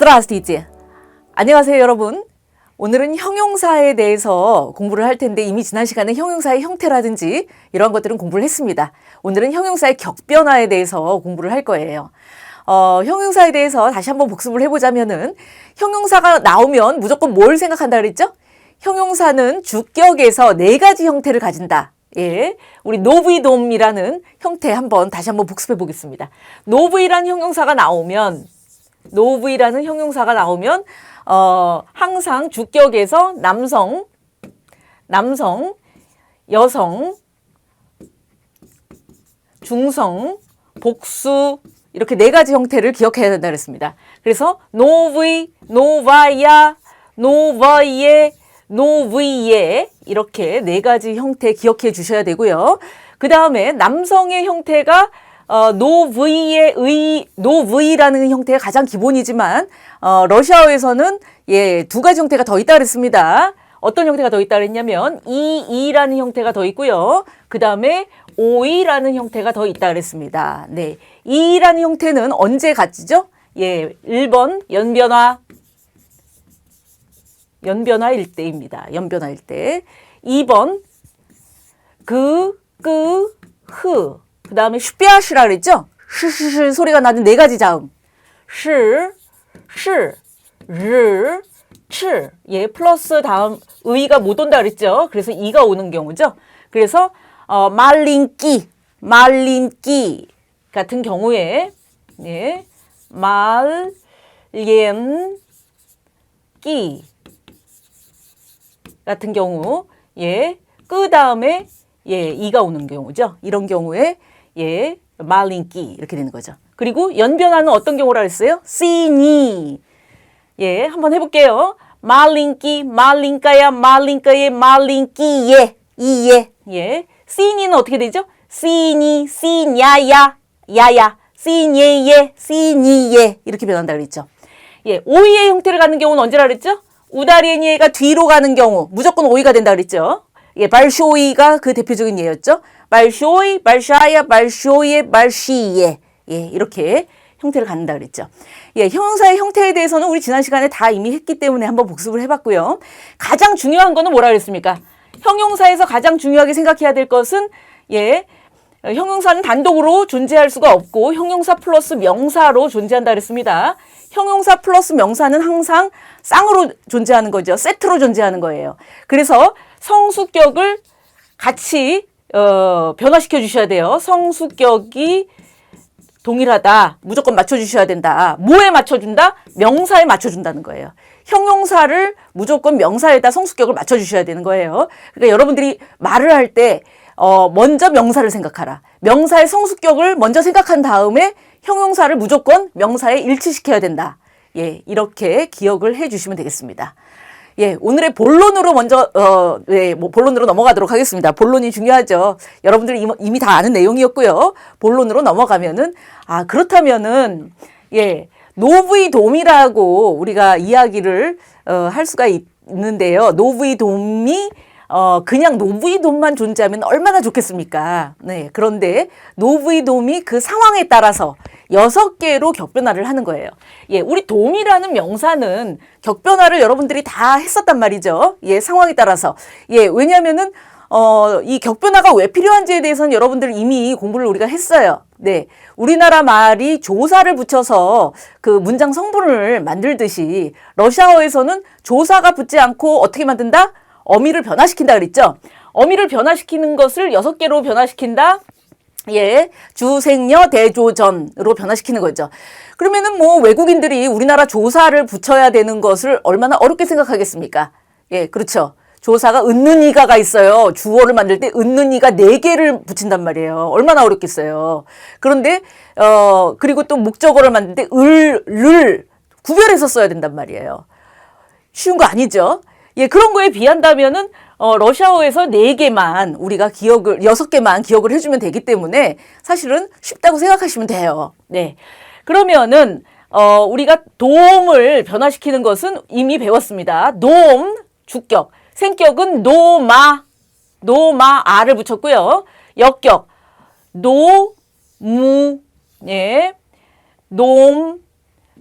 Здравствуйте. 안녕하세요, 여러분. 오늘은 형용사에 대해서 공부를 할 텐데 이미 지난 시간에 형용사의 형태라든지 이런 것들은 공부를 했습니다. 오늘은 형용사의 격변화에 대해서 공부를 할 거예요. 형용사에 대해서 다시 한번 복습을 해보자면은 형용사가 나오면 무조건 뭘 생각한다 그랬죠? 형용사는 주격에서 네 가지 형태를 가진다. 예, 우리 노브이돔이라는 형태 다시 한번 복습해 보겠습니다. 노브이라는 형용사가 나오면 항상 주격에서 남성, 여성, 중성, 복수 이렇게 네 가지 형태를 기억해야 된다 그랬습니다. 그래서 노브이, 노바야, 노바예, 노브이예 이렇게 네 가지 형태 기억해 주셔야 되고요. 그 다음에 남성의 형태가 노브이라는 형태가 가장 기본이지만 러시아어에서는 두 가지 형태가 더 있다 그랬습니다. 어떤 형태가 더 있다 그랬냐면 이라는 형태가 더 있고요. 그 다음에 오이라는 형태가 더 있다 그랬습니다. 네, 이라는 형태는 언제 같지죠? 1번 연변화일 때입니다. 연변화일 때. 2번 그 다음에 슈뼈시라 그랬죠? 시 소리가 나는 네 가지 자음. 시, 르, 치. 플러스 다음 의가 못 온다 그랬죠? 그래서 이가 오는 경우죠. 그래서 말린기 같은 경우에 말린기 같은 경우 그 다음에 이가 오는 경우죠. 이런 경우에 말린기 이렇게 되는 거죠. 그리고 연변화는 어떤 경우라 했어요? 시니. 한번 해볼게요. 말린기, 말린가야, 말린가예, 말린기예, 이예. 시니는 어떻게 되죠? 시니, 시냐야, 야야, 시니예, 시니예 이렇게 변한다 그랬죠. 오이의 형태를 갖는 경우는 언제라 그랬죠? 우다리니에가 뒤로 가는 경우 무조건 오이가 된다 그랬죠. 발쇼이가 그 대표적인 예였죠. 발쇼이, 발샤야, 발쇼예, 발시예. 이렇게 형태를 갖는다 그랬죠. 형용사의 형태에 대해서는 우리 지난 시간에 다 이미 했기 때문에 한번 복습을 해봤고요. 가장 중요한 거는 뭐라 그랬습니까? 형용사에서 가장 중요하게 생각해야 될 것은 형용사는 단독으로 존재할 수가 없고 형용사 플러스 명사로 존재한다 그랬습니다. 형용사 플러스 명사는 항상 쌍으로 존재하는 거죠. 세트로 존재하는 거예요. 그래서 성수격을 같이 변화시켜 주셔야 돼요. 성수격이 동일하다. 무조건 맞춰주셔야 된다. 뭐에 맞춰준다? 명사에 맞춰준다는 거예요. 형용사를 무조건 명사에다 성수격을 맞춰주셔야 되는 거예요. 그러니까 여러분들이 말을 할 때 먼저 명사를 생각하라. 명사의 성수격을 먼저 생각한 다음에 형용사를 무조건 명사에 일치시켜야 된다. 이렇게 기억을 해 주시면 되겠습니다. 오늘의 본론으로 먼저 본론으로 넘어가도록 하겠습니다. 본론이 중요하죠. 여러분들이 이미 다 아는 내용이었고요. 본론으로 넘어가면은 그렇다면은 노브이돔이라고 우리가 이야기를 할 수가 있는데요. 노브이돔이 그냥 노브이돔만 존재하면 얼마나 좋겠습니까? 그런데 노브이돔이 그 상황에 따라서 6개로 격변화를 하는 거예요. 우리 돔이라는 명사는 격변화를 여러분들이 다 했었단 말이죠. 상황에 따라서. 왜냐면은, 이 격변화가 왜 필요한지에 대해서는 여러분들 이미 공부를 우리가 했어요. 우리나라 말이 조사를 붙여서 그 문장 성분을 만들듯이 러시아어에서는 조사가 붙지 않고 어떻게 만든다? 어미를 변화시킨다 그랬죠? 어미를 변화시키는 것을 6개로 변화시킨다? 주생녀 대조전으로 변화시키는 거죠. 그러면은 외국인들이 우리나라 조사를 붙여야 되는 것을 얼마나 어렵게 생각하겠습니까? 그렇죠. 조사가 은는이가가 있어요. 주어를 만들 때 은는이가 4개를 붙인단 말이에요. 얼마나 어렵겠어요. 그런데 그리고 또 목적어를 만들 때 를 구별해서 써야 된단 말이에요. 쉬운 거 아니죠? 그런 거에 비한다면은 러시아어에서 4개만 우리가 6개만 기억을 해주면 되기 때문에 사실은 쉽다고 생각하시면 돼요. 그러면은 우리가 돔을 변화시키는 것은 이미 배웠습니다. 돔 주격, 생격은 노마아를 붙였고요. 역격 노무 돔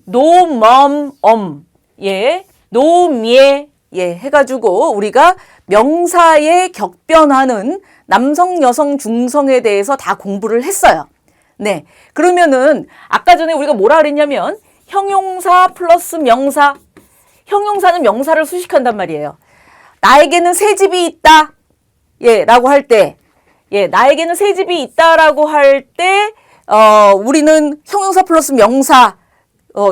노멈엄, 예, 노미에, 예, 해가지고 우리가 명사에 격변하는 남성, 여성, 중성에 대해서 다 공부를 했어요. 네. 그러면은 아까 전에 우리가 뭐라 그랬냐면 형용사 플러스 명사. 형용사는 명사를 수식한단 말이에요. 나에게는 새 집이 있다. 예, 라고 할 때, 예, 나에게는 새 집이 있다라고 할 때, 우리는 형용사 플러스 명사,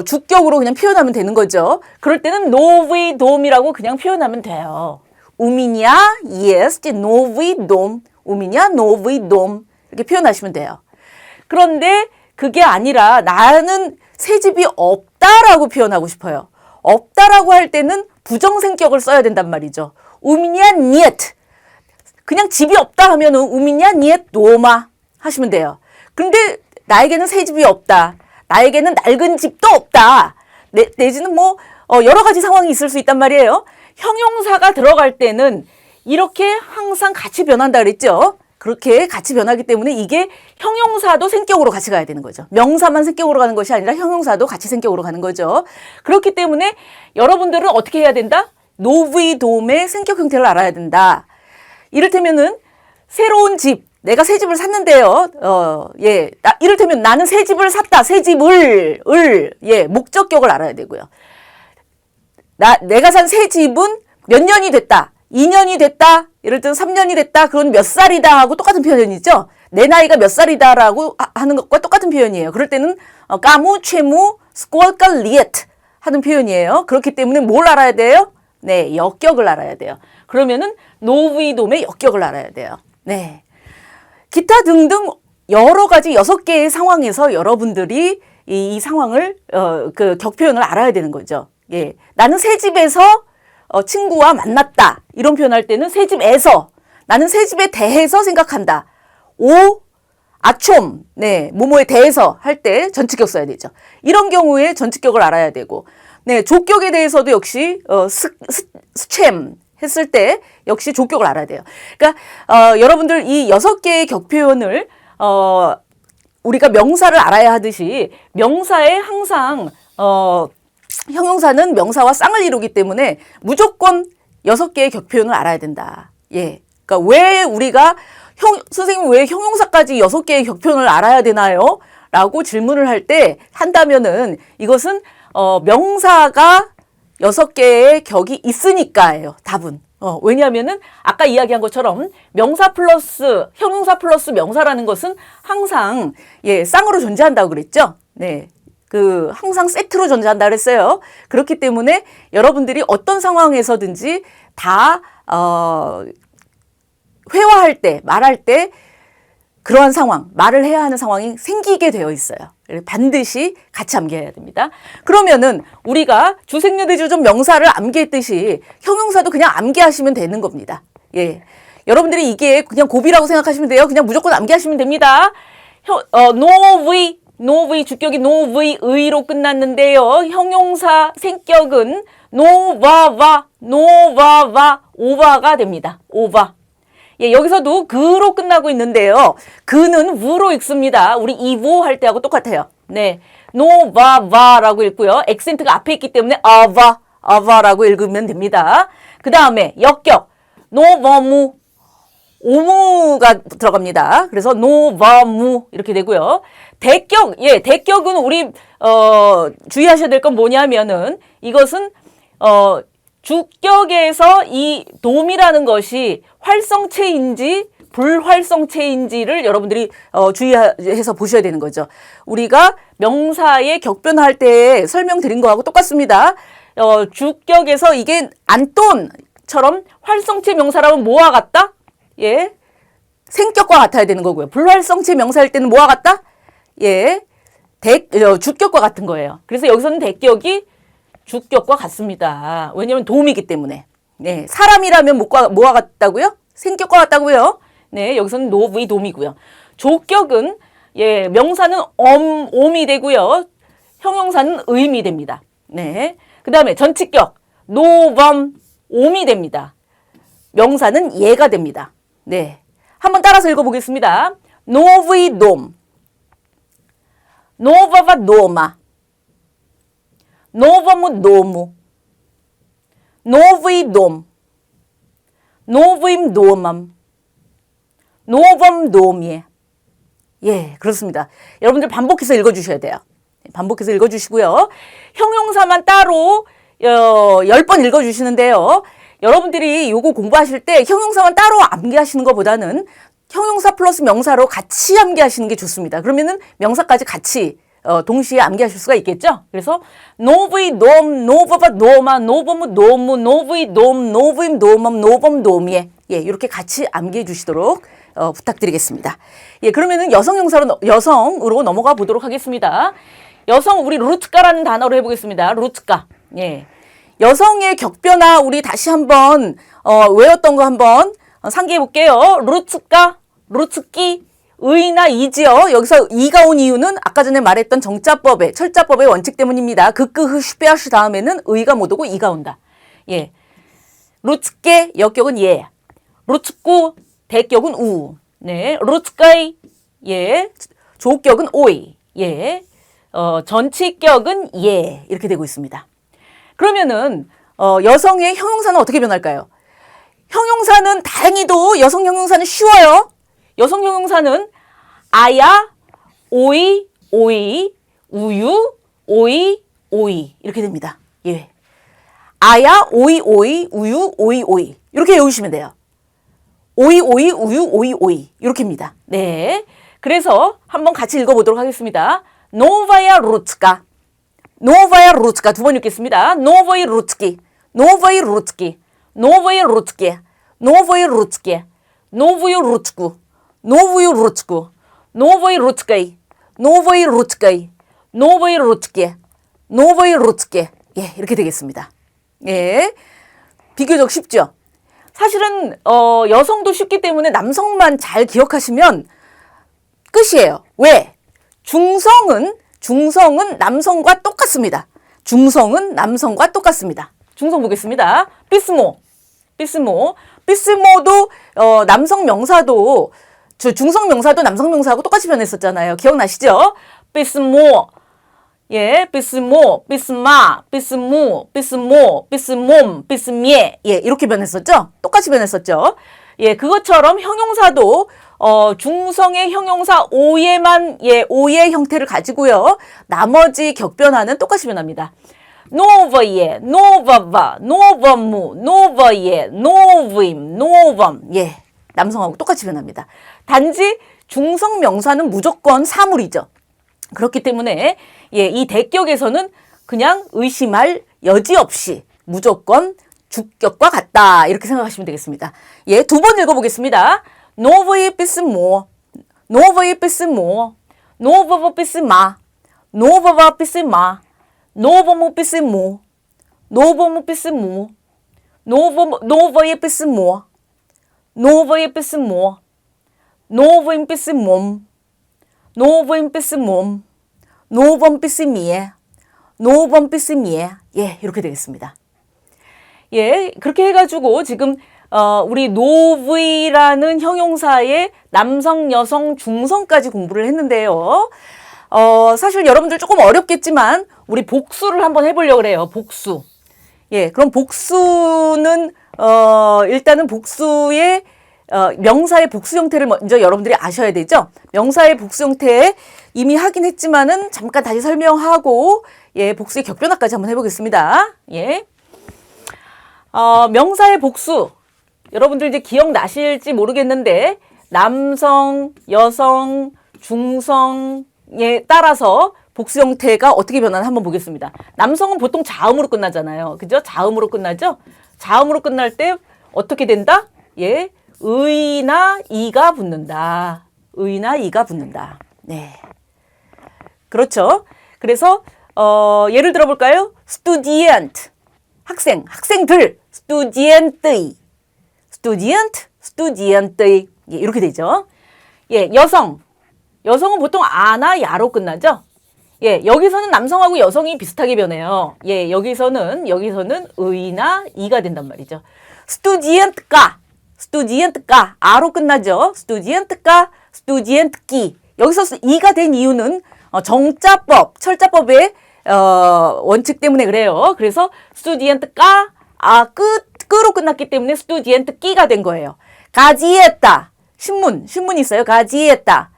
주격으로 그냥 표현하면 되는 거죠. 그럴 때는 노브이 돔이라고 그냥 표현하면 돼요. 우미냐, yes, 노브이 돔. 우미냐, 노브이 돔. 이렇게 표현하시면 돼요. 그런데 그게 아니라 나는 새 집이 없다라고 표현하고 싶어요. 없다라고 할 때는 부정생격을 써야 된단 말이죠. 우미냐, niet. 그냥 집이 없다 하면은 우미냐, niet, 노마 하시면 돼요. 근데 나에게는 새 집이 없다. 나에게는 낡은 집도 없다. 내지는 뭐 여러 가지 상황이 있을 수 있단 말이에요. 형용사가 들어갈 때는 이렇게 항상 같이 변한다 그랬죠. 그렇게 같이 변하기 때문에 이게 형용사도 생격으로 같이 가야 되는 거죠. 명사만 생격으로 가는 것이 아니라 형용사도 같이 생격으로 가는 거죠. 그렇기 때문에 여러분들은 어떻게 해야 된다? 노브이 돔의 생격 형태를 알아야 된다. 이를테면은 새로운 집, 내가 새 집을 샀는데요. 예, 이를테면 나는 새 집을 샀다. 새 집을 예, 목적격을 알아야 되고요. 내가 산 새 집은 몇 년이 됐다. 2년이 됐다. 예를 들어 3년이 됐다. 그건 몇 살이다 하고 똑같은 표현이죠. 내 나이가 몇 살이다라고 하는 것과 똑같은 표현이에요. 그럴 때는 까무, 최무, 스콜까, 리에트 하는 표현이에요. 그렇기 때문에 뭘 알아야 돼요? 네, 역격을 알아야 돼요. 그러면은 노브이돔의 역격을 알아야 돼요. 네, 기타 등등 여러 가지 6개의 상황에서 여러분들이 이 상황을 그 격표현을 알아야 되는 거죠. 예, 나는 새 집에서 친구와 만났다. 이런 표현할 때는 새 집에서, 나는 새 집에 대해서 생각한다. 아촘, 네, 뭐뭐에 대해서 할 때 전치격 써야 되죠. 이런 경우에 전치격을 알아야 되고, 네, 조격에 대해서도 역시 스챔 했을 때 역시 조격을 알아야 돼요. 그러니까 여러분들 이 6개의 격표현을 우리가 명사를 알아야 하듯이 명사에 항상 형용사는 명사와 쌍을 이루기 때문에 무조건 6개의 격표현을 알아야 된다. 예. 그러니까 왜 우리가 선생님 왜 형용사까지 6개의 격표현을 알아야 되나요? 라고 질문을 한다면은 이것은 명사가 6개의 격이 있으니까예요. 답은. 왜냐하면은 아까 이야기한 것처럼 명사 플러스 형용사 플러스 명사라는 것은 항상 예, 쌍으로 존재한다고 그랬죠. 네. 항상 세트로 존재한다 그랬어요. 그렇기 때문에 여러분들이 어떤 상황에서든지 다 회화할 때, 말할 때 그러한 상황, 말을 해야 하는 상황이 생기게 되어 있어요. 반드시 같이 암기해야 됩니다. 그러면은 우리가 주생유대주종 명사를 암기했듯이 형용사도 그냥 암기하시면 되는 겁니다. 예, 여러분들이 이게 그냥 고비라고 생각하시면 돼요. 그냥 무조건 암기하시면 됩니다. 노브이 주격이 노브이의로 끝났는데요. 형용사 생격은 노바바 오바가 됩니다. 오바. 예, 여기서도 그로 끝나고 있는데요. 그는 우로 읽습니다. 우리 이보 할 때하고 똑같아요. 네, 노바바라고 읽고요. 액센트가 앞에 있기 때문에 아바라고 읽으면 됩니다. 그 다음에 역격 노버무 오무가 들어갑니다. 그래서 노바무 이렇게 되고요. 대격, 예, 대격은 우리 주의하셔야 될 건 뭐냐면은 이것은 주격에서 이 돔이라는 것이 활성체인지 불활성체인지를 여러분들이 주의해서 보셔야 되는 거죠. 우리가 명사의 격변할 때 설명드린 거하고 똑같습니다. 주격에서 이게 안돈처럼 활성체 명사라면 뭐와 같다? 예, 생격과 같아야 되는 거고요. 불활성체 명사일 때는 뭐와 같다? 예, 주격과 같은 거예요. 그래서 여기서는 대격이 주격과 같습니다. 왜냐하면 도움이기 때문에. 네, 사람이라면 뭐와 같다고요? 생격과 같다고요? 네, 여기서는 노브이 돔이고요. 조격은 예, 명사는 옴이 되고요. 형용사는 의미 됩니다. 네, 그 다음에 전치격 노범 옴이 됩니다. 명사는 예가 됩니다. 네, 한번 따라서 읽어보겠습니다. 노브이 돔, 노바바 노마, новому дому, новый дом, новым домом, новом доме. 예, 그렇습니다. 여러분들 반복해서 읽어주셔야 돼요. 반복해서 읽어주시고요. 형용사만 따로 10번 읽어주시는데요. 여러분들이 요거 공부하실 때 형용사만 따로 암기하시는 것보다는 형용사 플러스 명사로 같이 암기하시는 게 좋습니다. 그러면은 명사까지 같이 동시에 암기하실 수가 있겠죠? 그래서 новый дом, нового дома, новому дому, новый дом, новым домом, новом доме. 예, 이렇게 같이 암기해 주시도록 부탁드리겠습니다. 예, 그러면은 여성으로 넘어가 보도록 하겠습니다. 여성, 우리 루트가라는 단어로 해보겠습니다. 루트가. 예. 여성의 격변화, 우리 다시 한번, 외웠던 거 한번 상기해 볼게요. 루트가, 루트기, 의나 이지요. 여기서 이가 온 이유는 아까 전에 말했던 정자법의, 철자법의 원칙 때문입니다. 흐, 슈페아시 다음에는 의가 못 오고 이가 온다. 예. 루트게, 역격은 예. 루트구, 대격은 우. 네. 루트가이, 예. 조격은 오이. 예. 전치격은 예. 이렇게 되고 있습니다. 그러면은, 여성의 형용사는 어떻게 변할까요? 형용사는 다행히도 여성 형용사는 쉬워요. 여성 형용사는 아야, 오이, 오이, 우유, 오이, 오이 이렇게 됩니다. 예. 아야, 오이, 오이, 우유, 오이, 오이 이렇게 외우시면 돼요. 오이, 오이, 우유, 오이, 오이 이렇게입니다. 네. 그래서 한번 같이 읽어보도록 하겠습니다. 노바야 루츠가, 노바야 루츠가 두 번 읽겠습니다. 노바이 루츠기, 노바이 루츠기, 노바이 루츠기, 노바이 루츠기, 노브유 루츠구, 노브유 루츠구, 노브이 루츠가이, 노브이 루츠가이, 노브이 루츠기, 노브이 루츠기. 예, 이렇게 되겠습니다. 예. 비교적 쉽죠? 사실은, 여성도 쉽기 때문에 남성만 잘 기억하시면 끝이에요. 왜? 중성은 남성과 똑같습니다. 중성은 남성과 똑같습니다. 중성 보겠습니다. 삐스모, 삐스모. 삐스모도, 남성 명사도, 중성 명사도 남성 명사하고 똑같이 변했었잖아요. 기억나시죠? 삐스모, 예, 삐스모, 삐스마, 삐스무, 삐스모, 삐스몸, 삐스미에. 예, 이렇게 변했었죠? 똑같이 변했었죠? 예, 그것처럼 형용사도, 중성의 형용사 오예만, 예, 오예 형태를 가지고요. 나머지 격변화는 똑같이 변합니다. 노버예, 노버바, 노버무, 노버예, 노브임, 노범. 예, 남성하고 똑같이 변합니다. 단지 중성 명사는 무조건 사물이죠. 그렇기 때문에 예, 이 대격에서는 그냥 의심할 여지 없이 무조건 주격과 같다. 이렇게 생각하시면 되겠습니다. 예, 두 번 읽어보겠습니다. 노버예 삐스모, 노버예 삐스모, 노버버 삐스마, 노버바 삐스마, 노버무 삐스모, 노버무 삐스모, 노버예 삐스모, 노버예 삐스모, 노버임 삐스몸, 노버임 삐스몸, 노범 삐스미에, 노범 삐스미에. 예, 이렇게 되겠습니다. 예, 그렇게 해가지고 지금 우리 노브이라는 형용사의 남성, 여성, 중성까지 공부를 했는데요. 사실 여러분들 조금 어렵겠지만 우리 복수를 한번 해보려고 그래요. 복수. 예, 그럼 복수는 일단은 복수의 명사의 복수 형태를 먼저 여러분들이 아셔야 되죠. 명사의 복수 형태 이미 하긴 했지만은 잠깐 다시 설명하고 예, 복수의 격변화까지 한번 해보겠습니다. 예, 명사의 복수 여러분들 이제 기억나실지 모르겠는데 남성, 여성, 중성에 따라서 복수 형태가 어떻게 변하나 한번 보겠습니다. 남성은 보통 자음으로 끝나잖아요. 그죠? 자음으로 끝나죠? 자음으로 끝날 때 어떻게 된다? 예, 의나 이가 붙는다. 의나 이가 붙는다. 네. 그렇죠. 그래서, 예를 들어볼까요? student. 학생, 학생들. student의. student, student의. 예, 이렇게 되죠. 예, 여성. 여성은 보통 아나 야로 끝나죠? 예, 여기서는 남성하고 여성이 비슷하게 변해요. 예, 여기서는 의나 이가 된단 말이죠. student가. student가 아로 끝나죠. student가, student기. 여기서 이가 된 이유는 정자법, 철자법의 원칙 때문에 그래요. 그래서 스튜디엔트가 끄로 끝났기 때문에 스튜디엔트 끼가 된 거예요. 가지에따 신문이 있어요. 가지에따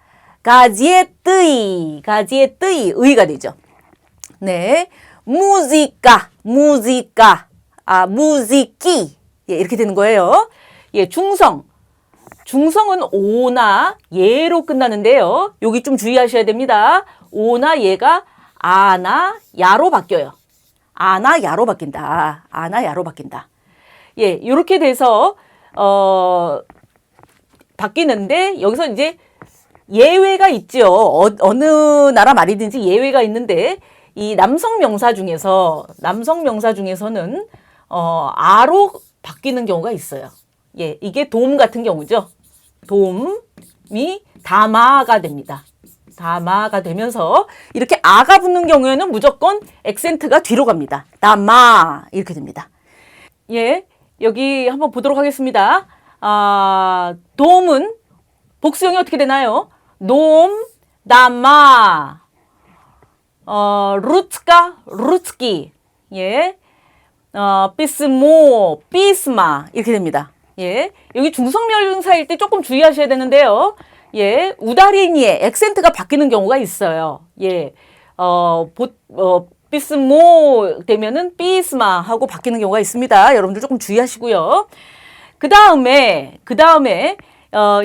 가지에뜨이 의가 되죠. 네, 무지까 무지끼 예, 이렇게 되는 거예요. 예, 중성은 오나 예로 끝나는데요. 여기 좀 주의하셔야 됩니다. 오나 예가 아나 야로 바뀌어요. 아나 야로 바뀐다. 예, 이렇게 돼서 바뀌는데 여기서 이제 예외가 있죠. 어느 나라 말이든지 예외가 있는데 이 남성 명사 중에서는 아로 바뀌는 경우가 있어요. 예, 이게 돔 같은 경우죠. 돔이 다마가 됩니다. 다마가 되면서 이렇게 아가 붙는 경우에는 무조건 액센트가 뒤로 갑니다. 다마 이렇게 됩니다. 예, 여기 한번 보도록 하겠습니다. 돔은 복수형이 어떻게 되나요? 돔, 다마, 루츠기, 예, 비스모, 비스마 이렇게 됩니다. 예, 여기 중성명사일 때 조금 주의하셔야 되는데요. 예, 우다리니에 액센트가 바뀌는 경우가 있어요. 예, 비스모 되면은 비스마 하고 바뀌는 경우가 있습니다. 여러분들 조금 주의하시고요. 그 다음에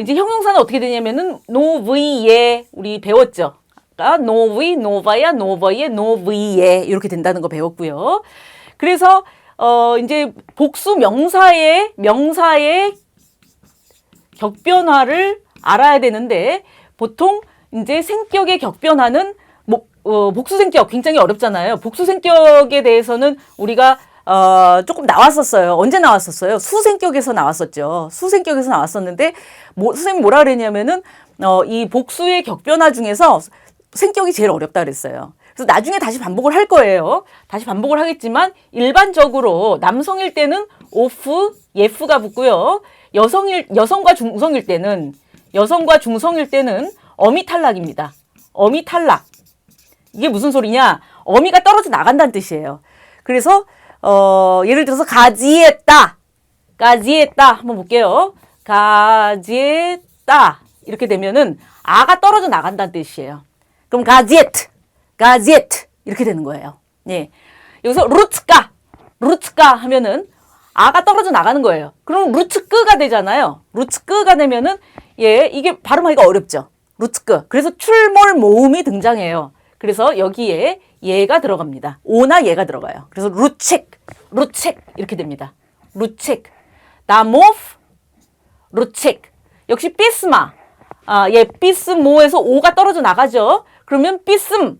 이제 형용사는 어떻게 되냐면은 노브이에 우리 배웠죠. 노브이, 노바야, 노버이에, 노브이에 이렇게 된다는 거 배웠고요. 그래서 이제 복수 명사의 격변화를 알아야 되는데 보통 이제 생격의 격변화는 복수생격 굉장히 어렵잖아요. 복수생격에 대해서는 우리가 조금 나왔었어요. 언제 나왔었어요? 수생격에서 나왔었죠. 수생격에서 나왔었는데 선생님이 뭐라 그랬냐면은 이 복수의 격변화 중에서 생격이 제일 어렵다 그랬어요. 그래서 나중에 다시 반복을 할 거예요. 다시 반복을 하겠지만 일반적으로 남성일 때는 오프, 예프가 붙고요. 여성과 중성일 때는 어미 탈락입니다. 어미 탈락. 이게 무슨 소리냐? 어미가 떨어져 나간다는 뜻이에요. 그래서 예를 들어서 가지에따 한번 볼게요. 가지에따 이렇게 되면은 아가 떨어져 나간다는 뜻이에요. 그럼 가지에트 이렇게 되는 거예요. 예. 여기서 루츠까 하면은 아가 떨어져 나가는 거예요. 그럼 루츠끄가 되잖아요. 루츠끄가 되면은 예, 이게 발음하기가 어렵죠. 루츠끄. 그래서 출몰 모음이 등장해요. 그래서 여기에 예가 들어갑니다. 오나 예가 들어가요. 그래서 루책 이렇게 됩니다. 루책, 나모프, 루책. 역시 삐스마. 예, 삐스모에서 오가 떨어져 나가죠. 그러면 삐씀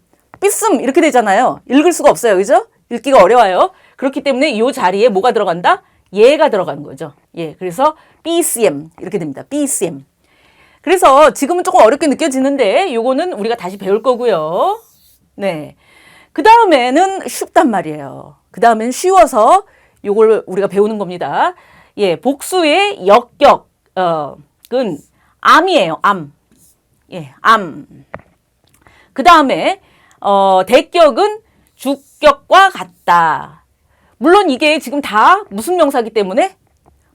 이렇게 되잖아요. 읽을 수가 없어요. 그죠? 읽기가 어려워요. 그렇기 때문에 이 자리에 뭐가 들어간다? 예가 들어가는 거죠. 예, 그래서 BCM 이렇게 됩니다. BCM. 그래서 지금은 조금 어렵게 느껴지는데 요거는 우리가 다시 배울 거고요. 네. 그 다음에는 쉽단 말이에요. 그 다음에는 쉬워서 요걸 우리가 배우는 겁니다. 예, 복수의 역격은 암이에요. 암. 예, 암. 그 다음에 대격은 주격과 같다. 물론 이게 지금 다 무슨 명사기 때문에?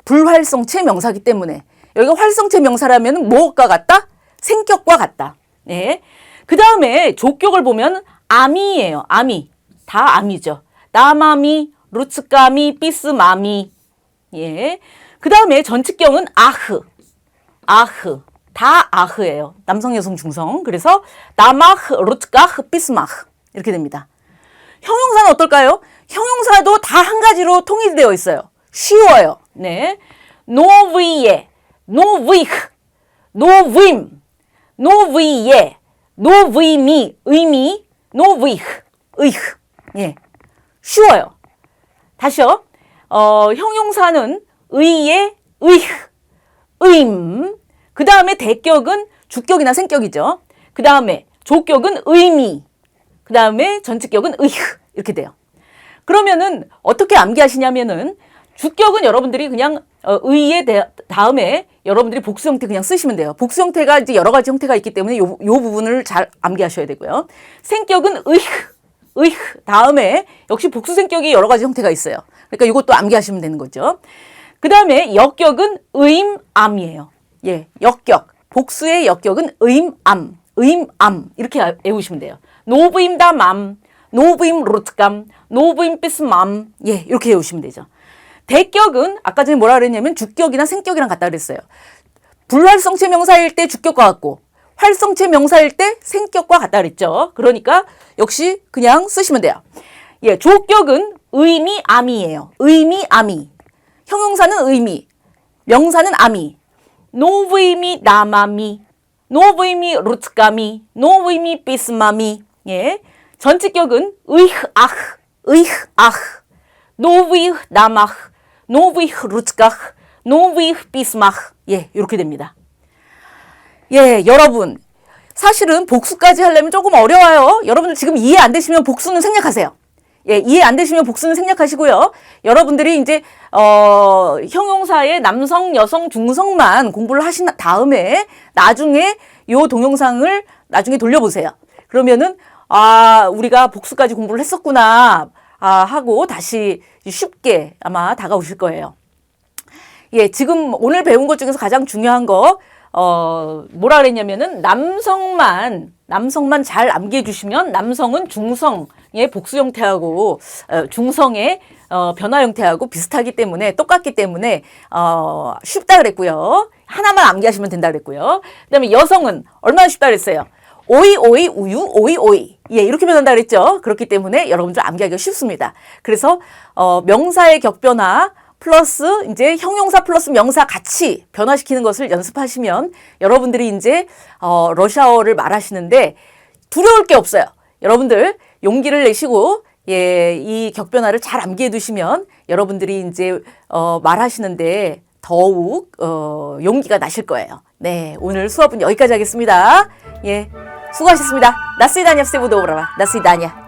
불활성체 명사기 때문에. 여기가 활성체 명사라면 뭐가 같다? 생격과 같다. 네. 그 다음에 조격을 보면 암이에요. 암이. 다 암이죠. 나마미, 루츠까미, 삐스마미. 예. 그 다음에 전치격은 아흐. 다 아흐예요. 남성, 여성, 중성. 그래서 나마흐, 루츠까흐, 삐스마흐. 이렇게 됩니다. 형용사는 어떨까요? 형용사도 다 한 가지로 통일되어 있어요. 쉬워요. 네. 노브이에, 노브이흐, 노브임, 노브이에, 노브이미, 의미, 노브이흐, 의흐. 예. 쉬워요. 다시요. 형용사는 의에, 의흐, 의임. 그 다음에 대격은 주격이나 생격이죠. 그 다음에 조격은 의미. 그 다음에 전치격은 의흐. 이렇게 돼요. 그러면은 어떻게 암기하시냐면은 주격은 여러분들이 그냥 의의 다음에 여러분들이 복수 형태 그냥 쓰시면 돼요. 복수 형태가 이제 여러 가지 형태가 있기 때문에 요 부분을 잘 암기하셔야 되고요. 생격은 의흐. 으이흐 다음에 역시 복수생격이 여러 가지 형태가 있어요. 그러니까 이것도 암기하시면 되는 거죠. 그 다음에 역격은 의임암이에요. 예, 역격. 복수의 역격은 의임암. 의임암. 이렇게 외우시면 돼요. 노브임다맘, 노브임 로트감, 노브임 삐스맘. 예, 이렇게 외우시면 되죠. 대격은 아까 전에 뭐라 그랬냐면 주격이나 생격이랑 같다 그랬어요. 불활성체 명사일 때 주격과 같고 활성체 명사일 때 생격과 같다 그랬죠. 그러니까 역시 그냥 쓰시면 돼요. 예, 조격은 의미 암이에요. 의미 암이. 형용사는 의미, 명사는 암이. 노브이미 나마미, 노브이미 루트가미, 노브이미 비스마미. 예, 전치격은 의흐 아흐, 의흐 아흐, 노브이흐 나마흐, 노브이흐 루트가흐, 노브이흐 비스마흐. 예, 이렇게 됩니다. 예, 여러분 사실은 복수까지 하려면 조금 어려워요. 여러분들 지금 이해 안 되시면 복수는 생략하세요. 예, 이해 안 되시면 복수는 생략하시고요. 여러분들이 이제 형용사의 남성, 여성, 중성만 공부를 하신 다음에 나중에 요 동영상을 나중에 돌려보세요. 그러면은 우리가 복수까지 공부를 했었구나 하고 다시 쉽게 아마 다가오실 거예요. 예, 지금 오늘 배운 것 중에서 가장 중요한 거 뭐라 그랬냐면은 남성만 잘 암기해 주시면 남성은 중성의 복수 형태하고 중성의 변화 형태하고 비슷하기 때문에 똑같기 때문에 쉽다 그랬고요. 하나만 암기하시면 된다 그랬고요. 그다음에 여성은 얼마나 쉽다 그랬어요. 오이 오이 우유 오이 오이. 예, 이렇게 변한다 그랬죠. 그렇기 때문에 여러분들 암기하기가 쉽습니다. 그래서 명사의 격변화 플러스 이제 형용사 플러스 명사 같이 변화시키는 것을 연습하시면 여러분들이 이제 러시아어를 말하시는데 두려울 게 없어요. 여러분들 용기를 내시고 예, 이 격변화를 잘 암기해 두시면 여러분들이 이제 말하시는데 더욱 용기가 나실 거예요. 네, 오늘 수업은 여기까지 하겠습니다. 예, 수고하셨습니다. 나스이다냐 스테보도브라바 나스이다냐.